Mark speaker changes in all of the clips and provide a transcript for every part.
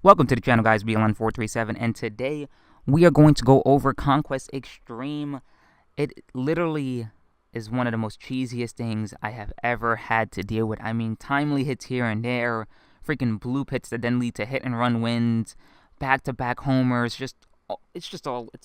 Speaker 1: Welcome to the channel, guys. BLN437, and today we are going to go over Conquest Extreme. It literally is one of the most cheesiest things I have ever had to deal with. I mean, timely hits here and there, freaking blue pits that then lead to hit and run wins, back-to-back homers. It's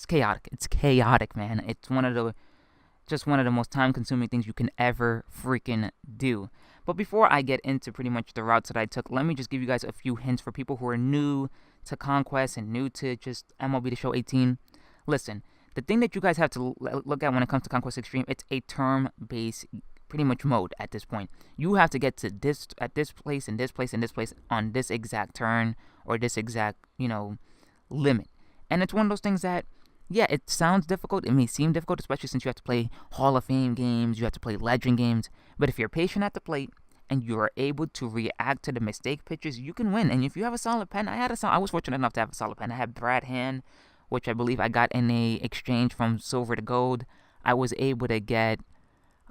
Speaker 1: chaotic. It's chaotic, man. It's one of the most time-consuming things you can ever freaking do. But before I get into pretty much the routes that I took, let me just give you guys a few hints for people who are new to Conquest and new to just MLB The Show 18. Listen, the thing that you guys have to look at when it comes to Conquest Extreme, it's a turn-based pretty much mode at this point. You have to get to this at this place and this place and this place on this exact turn or this exact, limit. And it's one of those things that, yeah, it sounds difficult. It may seem difficult, especially since you have to play Hall of Fame games, you have to play Legend games. But if you're patient at the plate and you are able to react to the mistake pitches, you can win. And if you have a solid pen, I was fortunate enough to have a solid pen. I had Brad Hand, which I believe I got in a exchange from silver to gold. I was able to get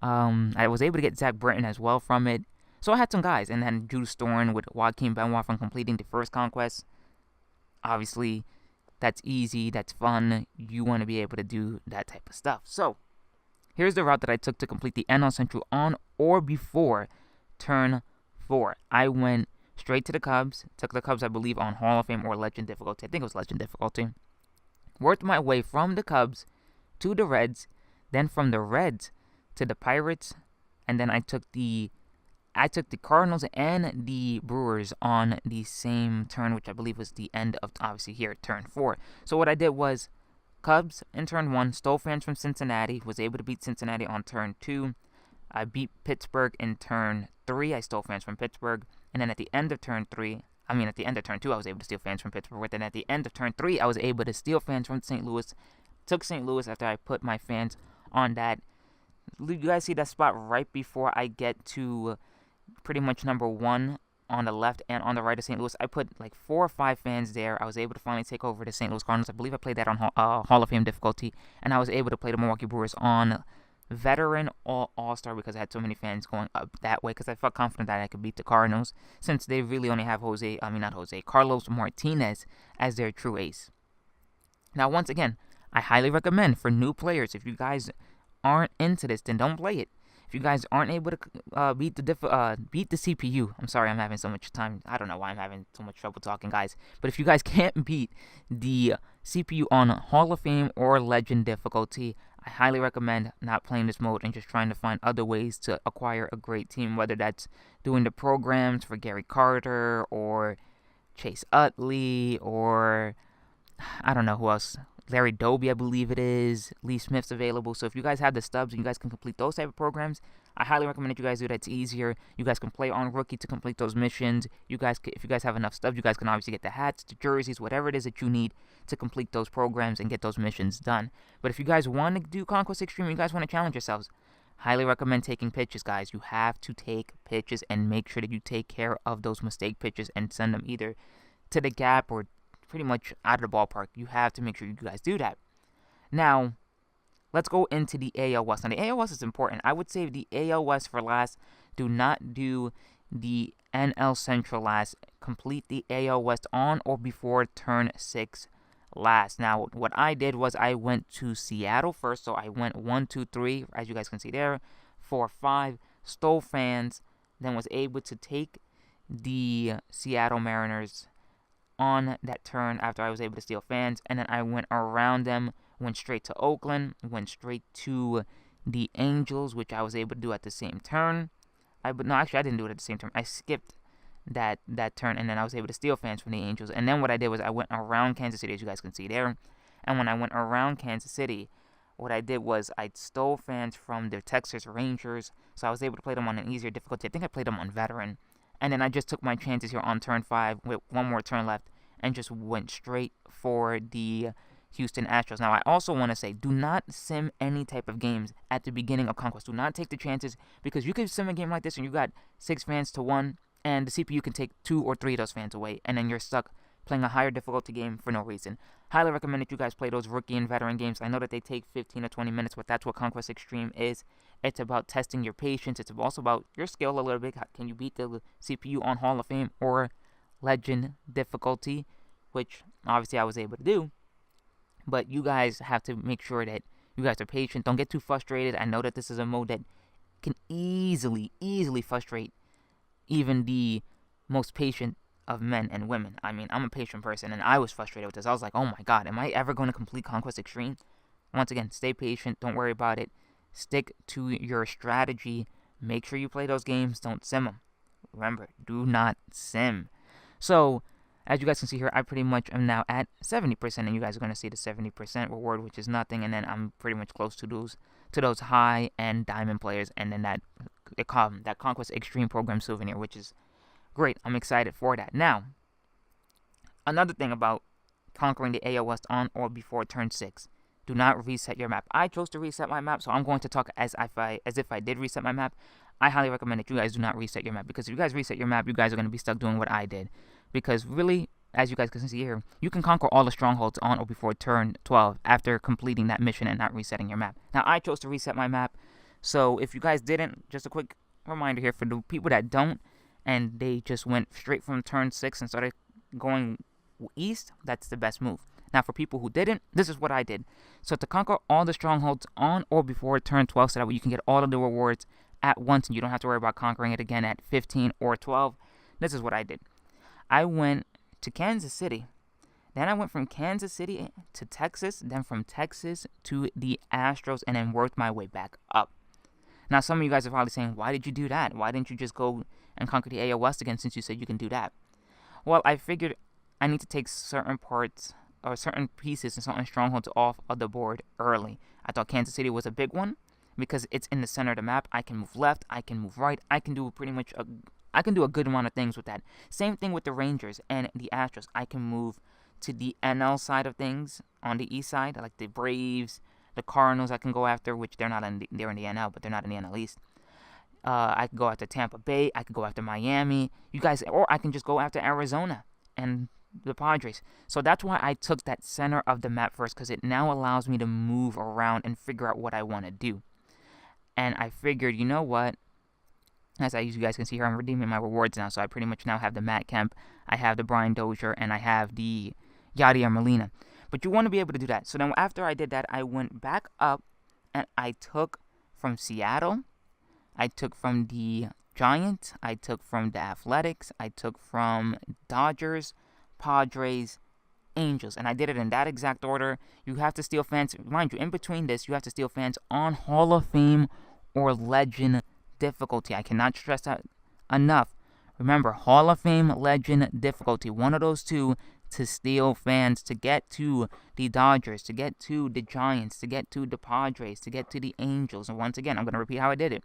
Speaker 1: Zach Britton as well from it. So I had some guys, and then Jude Storm with Joaquin Benoit from completing the first Conquest. Obviously, that's easy, that's fun. You want to be able to do that type of stuff. So, here's the route that I took to complete the NL Central on or before turn 4. I went straight to the Cubs, took the Cubs, I believe, on Hall of Fame or Legend difficulty. I think it was Legend difficulty. Worked my way from the Cubs to the Reds, then from the Reds to the Pirates, and then I took the Cardinals and the Brewers on the same turn, which I believe was the end of, obviously, here, turn 4. So what I did was Cubs in turn 1, stole fans from Cincinnati, was able to beat Cincinnati on turn 2. I beat Pittsburgh in turn 3. I stole fans from Pittsburgh. And then at the end of turn 2, I was able to steal fans from Pittsburgh. But then at the end of turn 3, I was able to steal fans from St. Louis. Took St. Louis after I put my fans on that. You guys see that spot right before I get to pretty much number 1 on the left and on the right of St. Louis. I put like 4 or 5 fans there. I was able to finally take over the St. Louis Cardinals. I believe I played that on Hall of Fame difficulty, and I was able to play the Milwaukee Brewers on Veteran All-Star because I had so many fans going up that way because I felt confident that I could beat the Cardinals since they really only have Carlos Martinez as their true ace. Now, once again, I highly recommend for new players, if you guys aren't into this, then don't play it. If you guys aren't able to beat the CPU, I'm sorry I'm having so much time. I don't know why I'm having so much trouble talking, guys. But if you guys can't beat the CPU on Hall of Fame or Legend difficulty, I highly recommend not playing this mode and just trying to find other ways to acquire a great team, whether that's doing the programs for Gary Carter or Chase Utley or I don't know who else. Larry Doby, I believe it is. Lee Smith's available. So if you guys have the stubs and you guys can complete those type of programs, I highly recommend that you guys do that. It's easier. You guys can play on rookie to complete those missions. If you guys have enough stubs, you guys can obviously get the hats, the jerseys, whatever it is that you need to complete those programs and get those missions done. But if you guys want to do Conquest Extreme, you guys want to challenge yourselves, highly recommend taking pitches, guys. You have to take pitches and make sure that you take care of those mistake pitches and send them either to the gap or pretty much out of the ballpark. You have to make sure you guys do that. Now, let's go into the AL West. Now, the AL West is important. I would save the AL West for last. Do not do the NL Central last. Complete the AL West on or before turn 6 last. Now, what I did was I went to Seattle first. So I went 1, 2, 3, as you guys can see there, 4, 5, stole fans, then was able to take the Seattle Mariners on that turn after I was able to steal fans, and then I went around them, went straight to Oakland, went straight to the Angels, which I was able to do at the same turn. I didn't do it at the same turn. I skipped that turn, and then I was able to steal fans from the Angels. And then what I did was I went around Kansas City, as you guys can see there. And when I went around Kansas City, what I did was I stole fans from the Texas Rangers, so I was able to play them on an easier difficulty. I think I played them on Veteran. And then I just took my chances here on turn 5 with one more turn left and just went straight for the Houston Astros. Now, I also want to say, do not sim any type of games at the beginning of Conquest. Do not take the chances because you could sim a game like this and you got 6 fans to 1 and the CPU can take 2 or 3 of those fans away and then you're stuck playing a higher difficulty game for no reason. Highly recommend that you guys play those rookie and veteran games. I know that they take 15 or 20 minutes, but that's what Conquest Extreme is. It's about testing your patience. It's also about your skill a little bit. Can you beat the CPU on Hall of Fame or Legend difficulty? which obviously I was able to do. But you guys have to make sure that you guys are patient. Don't get too frustrated. I know that this is a mode that can easily frustrate even the most patient of men and women. I mean, I'm a patient person, and I was frustrated with this. I was like, oh my god, am I ever going to complete Conquest Extreme? Once again, stay patient. Don't worry about it. Stick to your strategy. Make sure you play those games. Don't sim them. Remember, do not sim. So, as you guys can see here, I pretty much am now at 70%, and you guys are going to see the 70% reward, which is nothing, and then I'm pretty much close to those high-end diamond players, and then that Conquest Extreme Program souvenir, which is great. I'm excited for that. Now, another thing about conquering the AO West on or before turn 6. Do not reset your map. I chose to reset my map, so I'm going to talk as if I did reset my map. I highly recommend that you guys do not reset your map, because if you guys reset your map, you guys are going to be stuck doing what I did. Because really, as you guys can see here, you can conquer all the strongholds on or before turn 12 after completing that mission and not resetting your map. Now, I chose to reset my map, so if you guys didn't, just a quick reminder here for the people that don't, and they just went straight from turn 6 and started going east, that's the best move. Now, for people who didn't, this is what I did. So, to conquer all the strongholds on or before turn 12, so that way you can get all of the rewards at once, and you don't have to worry about conquering it again at 15 or 12, this is what I did. I went to Kansas City. Then I went from Kansas City to Texas, then from Texas to the Astros, and then worked my way back up. Now, some of you guys are probably saying, why did you do that? Why didn't you just go and conquer the AO West again, since you said you can do that? Well, I figured I need to take certain parts or certain pieces and certain strongholds off of the board early. I thought Kansas City was a big one because it's in the center of the map. I can move left, I can move right, I can do a good amount of things with that. Same thing with the Rangers and the Astros. I can move to the NL side of things on the east side, like the Braves, the Cardinals. I can go after, which they're in the NL, but they're not in the NL East. I can go after Tampa Bay. I can go after Miami. You guys, or I can just go after Arizona and the Padres. So that's why I took that center of the map first, because it now allows me to move around and figure out what I want to do. And I figured, you know what? As you guys can see here, I'm redeeming my rewards now. So I pretty much now have the Matt Kemp, I have the Brian Dozier, and I have the Yadier Molina. But you want to be able to do that. So then after I did that, I went back up and I took from Seattle, I took from the Giants, I took from the Athletics, I took from Dodgers, Padres, Angels, and I did it in that exact order. You have to steal fans, mind you, in between this, you have to steal fans on Hall of Fame or Legend difficulty. I cannot stress that enough. Remember, Hall of Fame, Legend difficulty, one of those two to steal fans, to get to the Dodgers, to get to the Giants, to get to the Padres, to get to the Angels. And once again, I'm going to repeat how I did it.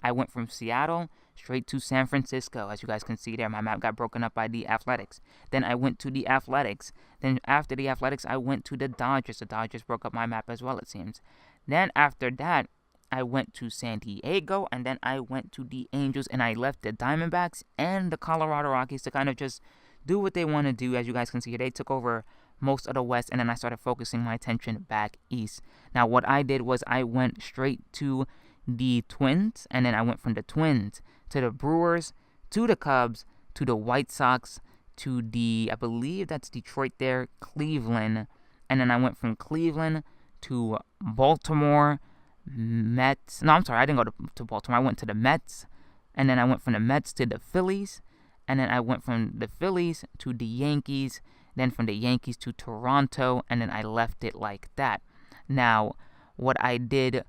Speaker 1: I went from Seattle straight to San Francisco. As you guys can see there, my map got broken up by the Athletics. Then I went to the Athletics. Then after the Athletics, I went to the Dodgers. The Dodgers broke up my map as well, it seems. Then after that, I went to San Diego, and then I went to the Angels, and I left the Diamondbacks and the Colorado Rockies to kind of just do what they want to do. As you guys can see here, they took over most of the West, and then I started focusing my attention back east. Now, what I did was I went straight to the Twins, and then I went from the Twins to the Brewers, to the Cubs, to the White Sox, to the, I believe that's Detroit there, Cleveland, and then I went from Cleveland to Baltimore, Mets. No, I'm sorry, I didn't go to Baltimore. I went to the Mets, and then I went from the Mets to the Phillies, and then I went from the Phillies to the Yankees, then from the Yankees to Toronto, and then I left it like that. Now, what I did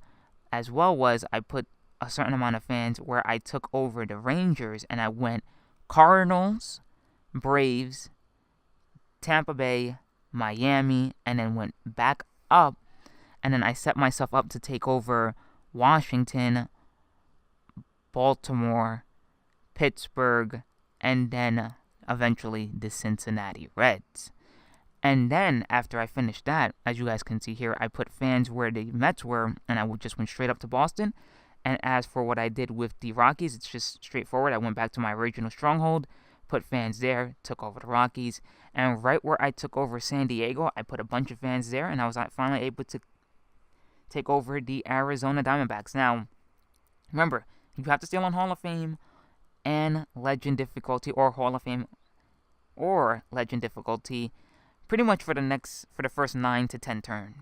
Speaker 1: as well was I put a certain amount of fans where I took over the Rangers, and I went Cardinals, Braves, Tampa Bay, Miami, and then went back up, and then I set myself up to take over Washington, Baltimore, Pittsburgh, and then eventually the Cincinnati Reds. And then, after I finished that, as you guys can see here, I put fans where the Mets were, and I just went straight up to Boston. And as for what I did with the Rockies, it's just straightforward. I went back to my original stronghold, put fans there, took over the Rockies. And right where I took over San Diego, I put a bunch of fans there, and I was finally able to take over the Arizona Diamondbacks. Now, remember, you have to steal on Hall of Fame and Legend difficulty, or Hall of Fame or Legend difficulty. pretty much for the first 9 to 10 turns.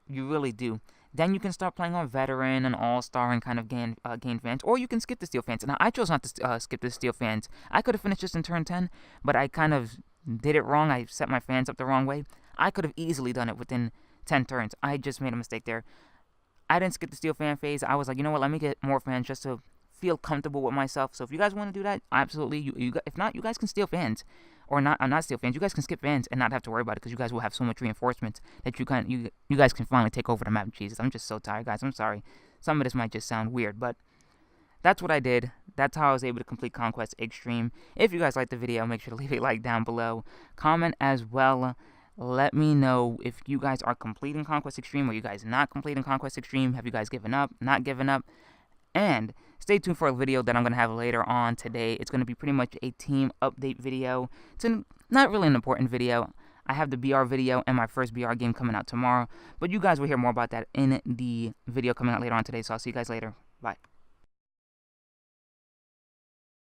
Speaker 1: You really do. Then you can start playing on veteran and all-star and kind of gain fans, or you can skip the steel fans. Now I chose not to skip the steel fans. I could have finished just in turn 10, but I kind of did it wrong. I set my fans up the wrong way. I could have easily done it within 10 turns. I just made a mistake there. I didn't skip the steel fan phase. I was like, you know what? Let me get more fans just to feel comfortable with myself. So if you guys want to do that, absolutely. If not, you guys can steal fans, or not steal fans. You guys can skip fans and not have to worry about it because you guys will have so much reinforcements that you guys can finally take over the map. Jesus, I'm just so tired, guys. I'm sorry. Some of this might just sound weird, but that's what I did. That's how I was able to complete Conquest Extreme. If you guys liked the video, make sure to leave a like down below. Comment as well. Let me know if you guys are completing Conquest Extreme or you guys not completing Conquest Extreme. Have you guys given up? Not given up? And stay tuned for a video that I'm going to have later on today. It's going to be pretty much a team update video. It's not really an important video. I have the BR video and my first BR game coming out tomorrow. But you guys will hear more about that in the video coming out later on today. So I'll see you guys later. Bye.